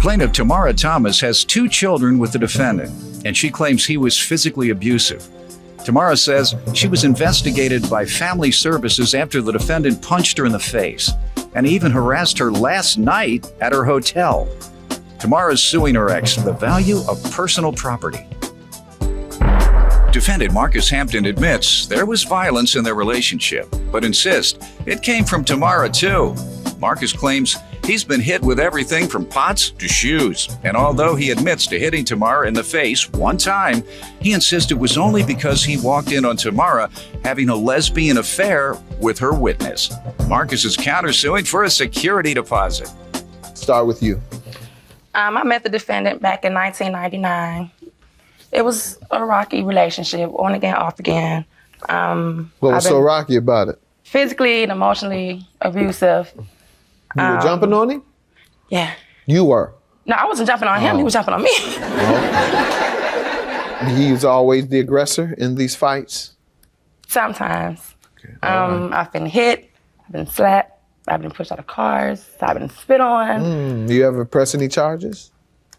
Plaintiff Tamara Thomas has 2 children with the defendant, and she claims he was physically abusive. Tamara says she was investigated by family services after the defendant punched her in the face and even harassed her last night at her hotel. Tamara is suing her ex for the value of personal property. Defendant Marcus Hampton admits there was violence in their relationship, but insists it came from Tamara too. Marcus claims he's been hit with everything from pots to shoes, and although he admits to hitting Tamara in the face one time, he insists it was only because he walked in on Tamara having a lesbian affair with her witness. Marcus is countersuing for a security deposit. Start with you. I met the defendant back in 1999. It was a rocky relationship, on again, off again. What was so rocky about it? Physically and emotionally abusive. You were jumping on him? Yeah. You were? No, I wasn't jumping on him. He was jumping on me. He's always the aggressor in these fights? Sometimes. Okay. I've been hit, I've been slapped, I've been pushed out of cars, I've been spit on. You ever press any charges?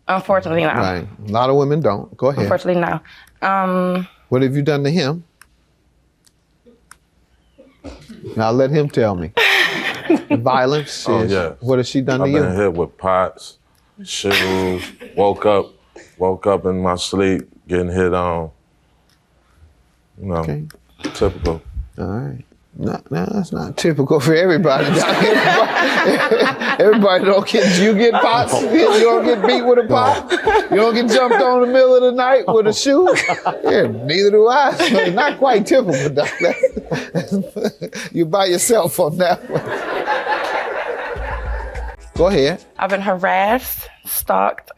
Unfortunately, no. Right. A lot of women don't. Go ahead. Unfortunately, no. What have you done to him? Now let him tell me. Violence? Oh, yeah. What has she done to you? I've been hit with pots, shoes, woke up in my sleep, getting hit on. You know, Okay. typical. All right. No, that's not typical for everybody. Everybody don't get, you get pots, you don't get beat with a pot, you don't get jumped on in the middle of the night with a shoe. Yeah, neither do I. So not quite typical, Doc. You're by yourself on that one. Go ahead. I've been harassed, stalked.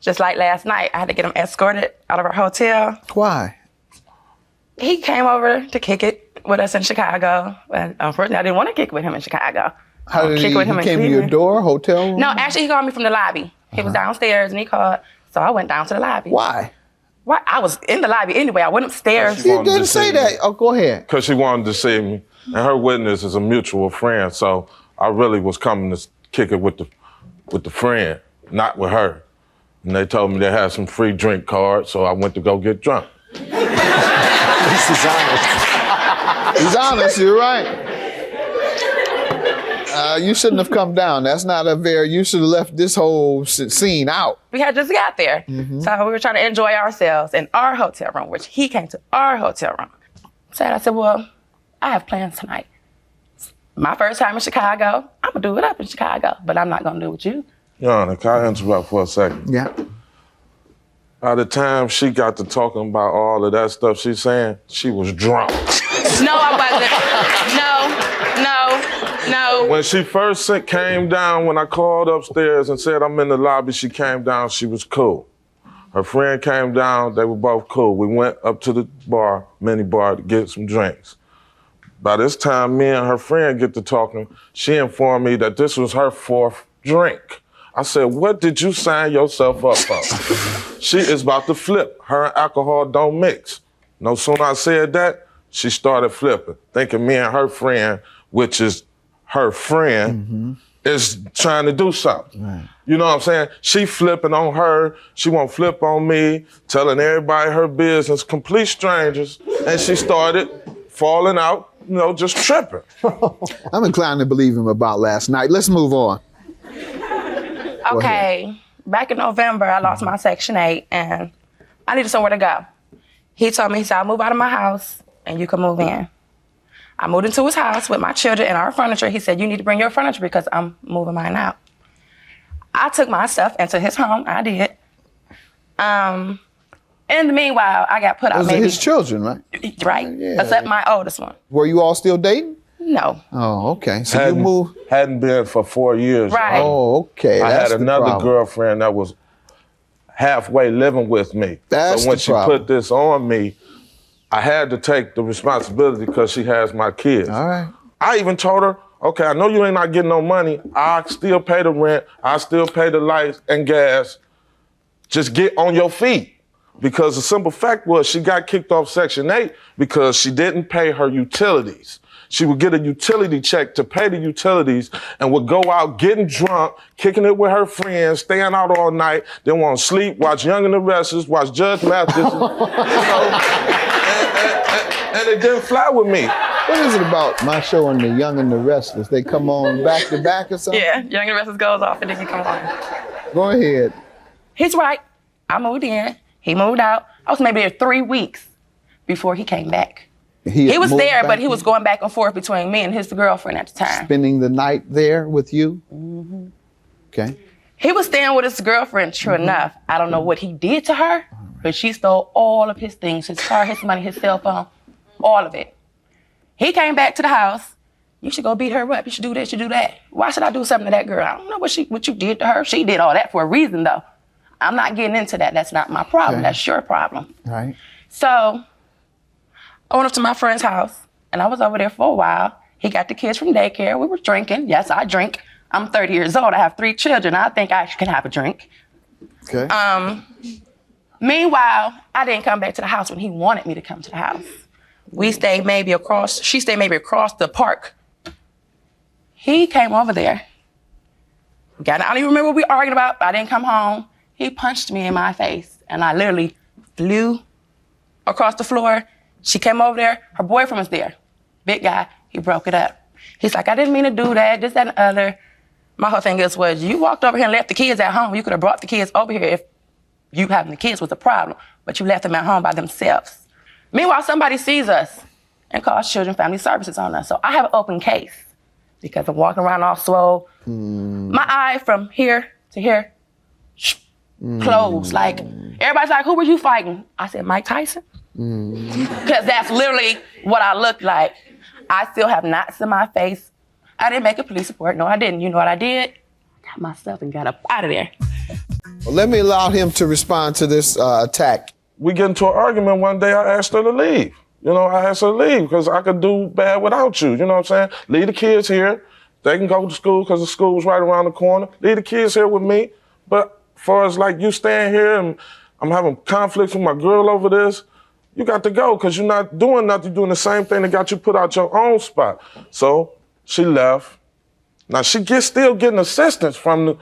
Just like last night, I had to get him escorted out of our hotel. Why? He came over to kick it with us in Chicago. And unfortunately, I didn't want to kick with him in Chicago. How did kick he with him in came to your Cleveland. door, hotel room? No, actually, he called me from the lobby. He was downstairs and he called, so I went down to the lobby. Why? Why? I was in the lobby anyway. I went upstairs. You didn't say that. Oh, go ahead. Because she wanted to see me. And her witness is a mutual friend, so I really was coming to kick it with the friend, not with her. And they told me they had some free drink cards, so I went to go get drunk. This is honest. He's honest, you're right. You shouldn't have come down. That's not you should have left this whole scene out. We had just got there. So we were trying to enjoy ourselves in our hotel room, which he came to our hotel room. So I said, well, I have plans tonight. My first time in Chicago, I'm gonna do it up in Chicago, but I'm not gonna do it with you. Your Honor, can I interrupt for a second? Yeah. By the time she got to talking about all of that stuff she's saying, she was drunk. No, I wasn't. No. When she first came down, when I called upstairs and said I'm in the lobby, she came down, she was cool. Her friend came down, they were both cool. We went up to the bar, mini bar, to get some drinks. By this time, me and her friend get to talking. She informed me that this was her 4th drink. I said, what did you sign yourself up for? She is about to flip. Her and alcohol don't mix. No sooner I said that, she started flipping, thinking me and her friend, which is her friend, is trying to do something. Right. You know what I'm saying? She flipping on her, she won't flip on me, telling everybody her business, complete strangers, and she started falling out, just tripping. I'm inclined to believe him about last night. Let's move on. Okay, back in November, I lost my Section 8 and I needed somewhere to go. He told me, he said, I'll move out of my house and you can move in. I moved into his house with my children and our furniture. He said, you need to bring your furniture because I'm moving mine out. I took my stuff into his home, I did. In the meanwhile, I got put out Those are his children, right? Right, Yeah. except my oldest one. Were you all still dating? No. Oh, okay. So you moved. Hadn't been for 4 years. Right. Oh, okay. I That's had the another problem. girlfriend that was halfway living with me. That's so when the she problem. put this on me, I had to take the responsibility because she has my kids. All right. I even told her, okay, I know you ain't not getting no money. I still pay the rent. I still pay the lights and gas. Just get on your feet. Because the simple fact was she got kicked off Section 8 because she didn't pay her utilities. She would get a utility check to pay the utilities and would go out getting drunk, kicking it with her friends, staying out all night, then want to sleep, watch Young and the Restless, watch Judge Mathis, and it didn't fly with me. What is it about my show and the Young and the Restless? They come on back to back or something? Yeah, Young and the Restless goes off and then he comes on. Go ahead. He's right. I moved in. He moved out. I was maybe there 3 weeks before he came back. He was there, but he was going back and forth between me and his girlfriend at the time. Spending the night there with you? Mm-hmm. Okay. He was staying with his girlfriend, true enough. I don't know what he did to her, but she stole all of his things, his car, his money, his cell phone, all of it. He came back to the house. You should go beat her up. You should do this, you should do that. Why should I do something to that girl? I don't know what you did to her. She did all that for a reason, though. I'm not getting into that. That's not my problem. Okay. That's your problem. Right. So I went up to my friend's house, and I was over there for a while. He got the kids from daycare. We were drinking. Yes, I drink. I'm 30 years old. I have 3 children. I think I can have a drink. Okay. Meanwhile, I didn't come back to the house when he wanted me to come to the house. She stayed maybe across the park. He came over there. I don't even remember what we argued about. I didn't come home. He punched me in my face, and I literally flew across the floor. She came over there. Her boyfriend was there. Big guy. He broke it up. He's like, I didn't mean to do that, this, that, and the other. My whole thing was, you walked over here and left the kids at home. You could have brought the kids over here if you having the kids was a problem, but you left them at home by themselves. Meanwhile, somebody sees us and calls Children Family Services on us. So I have an open case because I'm walking around all swole. My eye from here to here, closed. Like, everybody's like, who were you fighting? I said, Mike Tyson. Because that's literally what I looked like. I still have knots in my face. I didn't make a police report. No, I didn't. You know what I did? I got myself and got up out of there. Well, let me allow him to respond to this attack. We get into an argument one day. I asked her to leave. I asked her to leave because I could do bad without you. You know what I'm saying? Leave the kids here. They can go to school because the school was right around the corner. Leave the kids here with me. But as far as like you staying here and I'm having conflicts with my girl over this, you got to go because you're not doing nothing. You're doing the same thing that got you put out your own spot. So she left. Now she still getting assistance from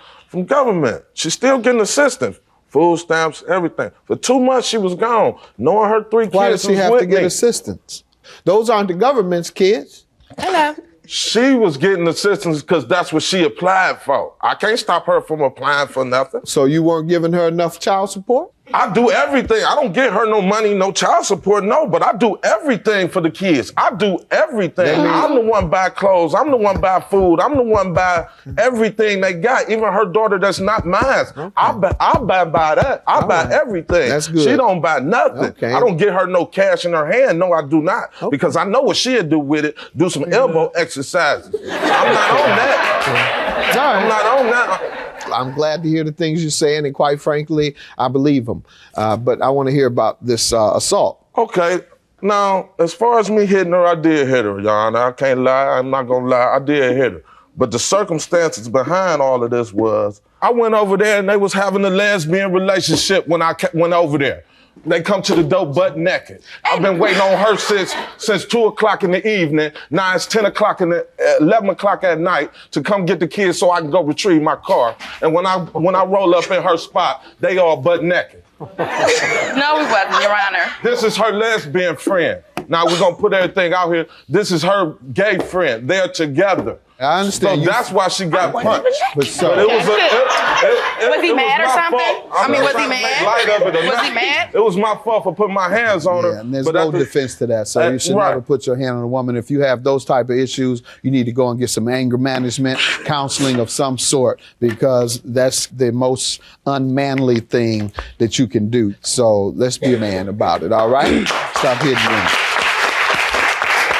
government. She's still getting assistance. Food stamps, everything. For 2 months, she was gone, knowing her 3 kids was with me. Why does she have to get assistance? Those aren't the government's kids. Hello. She was getting assistance because that's what she applied for. I can't stop her from applying for nothing. So you weren't giving her enough child support? I do everything. I don't get her no money, no child support, no, but I do everything for the kids. I do everything. I'm the one buy clothes. I'm the one buy food. I'm the one buy everything they got, even her daughter that's not mine. Okay. I buy that. I buy everything. That's good. She don't buy nothing. Okay. I don't get her no cash in her hand. No, I do not. Okay. Because I know what she'll do with it. Do some elbow exercises. I'm not on that. I'm not on that. I'm glad to hear the things you're saying, and quite frankly, I believe them. But I want to hear about this assault. Okay. Now, as far as me hitting her, I did hit her, Your Honor. I can't lie. I'm not going to lie. I did hit her. But the circumstances behind all of this was, I went over there and they was having a lesbian relationship when I went over there. They come to the door butt naked. I've been waiting on her since 2 o'clock in the evening. Now it's 10 o'clock 11 o'clock at night to come get the kids so I can go retrieve my car. And when I roll up in her spot, they all butt naked. No, we wasn't, Your Honor. This is her lesbian friend. Now we're gonna put everything out here. This is her gay friend. They're together. I understand. So that's why she got punched. But so, it was was he mad or something? I mean, was he mad? Was he mad? It was my fault for putting my hands on her. And there's no defense to that. So you should never put your hand on a woman. If you have those type of issues, you need to go and get some anger management, counseling of some sort, because that's the most unmanly thing that you can do. So let's be a man about it, all right? Stop hitting women.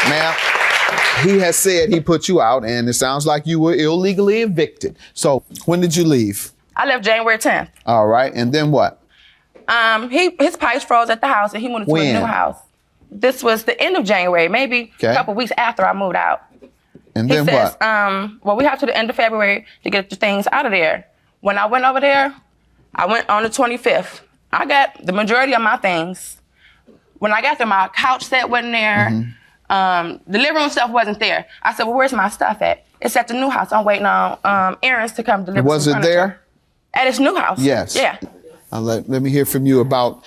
Ma'am, he has said he put you out, and it sounds like you were illegally evicted. So when did you leave? I left January 10th. All right, and then what? His pipes froze at the house, and he moved to a new house. This was the end of January, maybe a couple weeks after I moved out. And then what? Well, we have to the end of February to get the things out of there. When I went over there, I went on the 25th. I got the majority of my things. When I got there, my couch set wasn't there. The living room stuff wasn't there. I said, well, where's my stuff at? It's at the new house. I'm waiting on errands to come deliver Was some it furniture. there? At its new house. Yes. Yeah. Let me hear from you about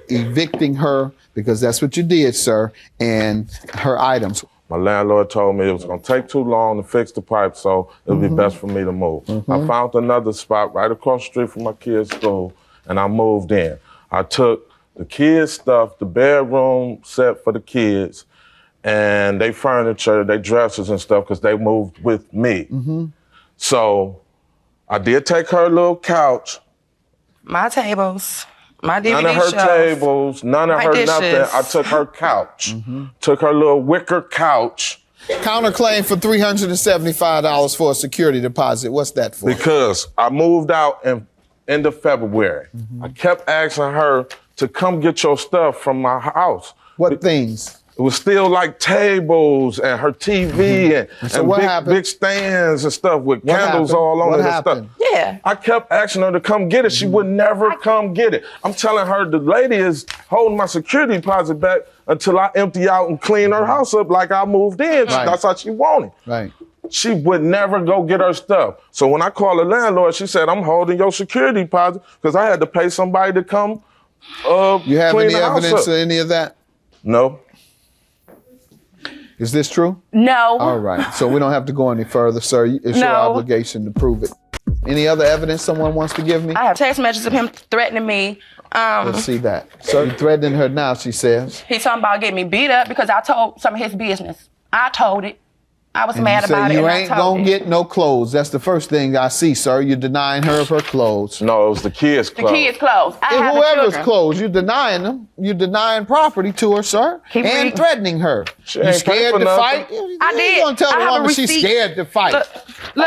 evicting her, because that's what you did, sir, and her items. My landlord told me it was gonna take too long to fix the pipe, so it would be best for me to move. I found another spot right across the street from my kids' school, and I moved in. I took the kids' stuff, the bedroom set for the kids, and they furniture, they dressers and stuff, because they moved with me. So I did take her little couch. My tables, my DVD None of her shelf, tables, none of my her dishes. nothing. I took her couch, took her little wicker couch. Counterclaim for $375 for a security deposit. What's that for? Because I moved out in end of February. I kept asking her to come get your stuff from my house. What things? It was still like tables and her TV So and what big, happened? big stands and stuff with What candles happened? all on What it and happened? stuff. Yeah. I kept asking her to come get it. She would never come get it. I'm telling her the lady is holding my security deposit back until I empty out and clean her house up like I moved in. Right. That's how she wanted. Right. She would never go get her stuff. So when I called the landlord, she said, I'm holding your security deposit because I had to pay somebody to come You have clean any the house evidence up. of any of that? No. Is this true? No. All right. So we don't have to go any further, sir. It's your No. obligation to prove it. Any other evidence someone wants to give me? I have text messages of him threatening me. Let's see that. Sir, you're threatening her now, she says. He's talking about getting me beat up because I told some of his business. I told it. I was mad You say about it. you and I ain't told gonna it. get no clothes. That's the first thing I see, sir. You're denying her of her clothes. No, it was the kids' The club. kids' clothes. I And have the whoever's children. clothes, you're denying them. You're denying property to her, sir, Keep and reading. threatening her. She You ain't paid scared for to nothing. fight? I You did. gonna tell I the have a woman she's receipt. scared to fight? Look,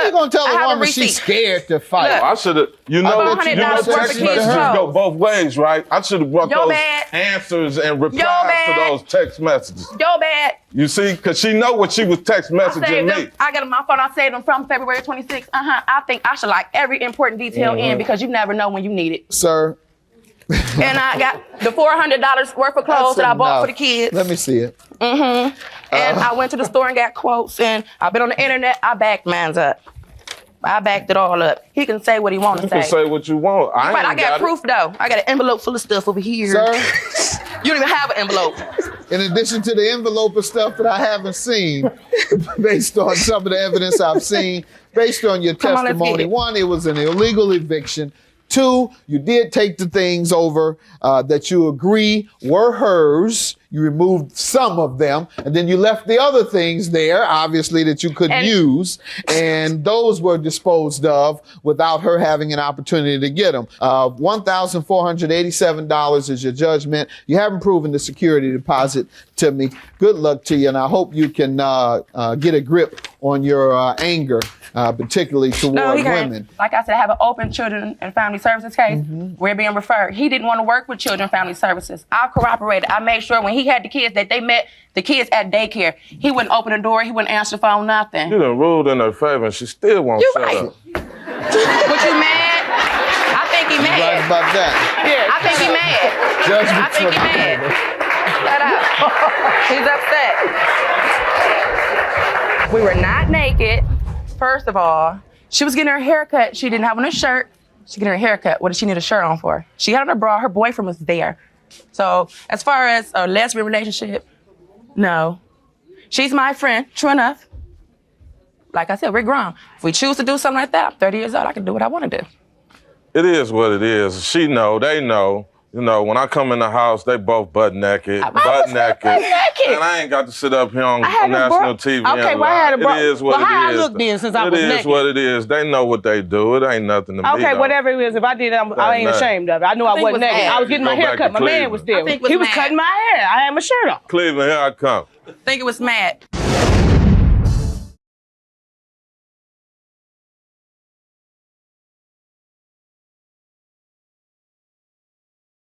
How you gonna tell I the have a woman she's receipt. scared to fight? Look. I should have, you know, $400 you know worth of text kids' messages clothes. go both ways, right? I should have brought Yo, those man. answers and replies man. to those text messages. Yo, bad. You see, because she know what she was text I messaging saved me. them. I got them on my phone. I saved them from February 26th. I think I should like every important detail in because you never know when you need it. Sir, And I got the $400 worth of clothes that I bought for the kids. Let me see it. And I went to the store and got quotes. And I've been on the internet. I backed mine up. I backed it all up. He can say what he wants You to can say. say what you want. But I ain't got it. proof though. I got an envelope full of stuff over here. Sir, You don't even have an envelope. in addition to the envelope of stuff that I haven't seen, based on some of the evidence I've seen, based on your Come on, let's get testimony, it. 1, it was an illegal eviction. 2, you did take the things over that you agree were hers. You removed some of them, and then you left the other things there, obviously, that you couldn't And- use, and those were disposed of without her having an opportunity to get them. $1,487 is your judgment. You haven't proven the security deposit to me. Good luck to you, and I hope you can get a grip on your anger, particularly toward No, he women. can't. Like I said, I have an open children and family services case. We're being referred. He didn't want to work with children and family services. I cooperated. I made sure when he had the kids that they met the kids at daycare. He wouldn't open the door. He wouldn't answer the phone, nothing. You done ruled in her favor and she still won't You shut right. up. What, you mad? I think he mad. Right about that. I think he mad. Judgment I think he mad. Shut up. He's upset. We were not naked. First of all, she was getting her hair cut. She didn't have on a shirt. She getting her hair cut. What did she need a shirt on for? She had on a bra. Her boyfriend was there. So as far as a lesbian relationship, no. She's my friend, true enough. Like I said, we're grown. If we choose to do something like that, I'm 30 years old, I can do what I want to do. It is what it is. She know, they know. You know, when I come in the house, they both butt naked. I was butt naked. And I ain't got to sit up here on had a national bra- TV Okay, and well, I lie. had a bra- It is what well, how I it is. look then since I was It is naked? what it is. They know what they do. It ain't nothing to me. Okay, though. whatever it is, if I did it, I ain't nothing. ashamed of it. I knew I think wasn't it was naked. mad. I was getting my Go hair back cut. to My man Cleveland. was there. I think it was He was mad. cutting my hair. I had my shirt on. Cleveland, here I come. I think it was mad.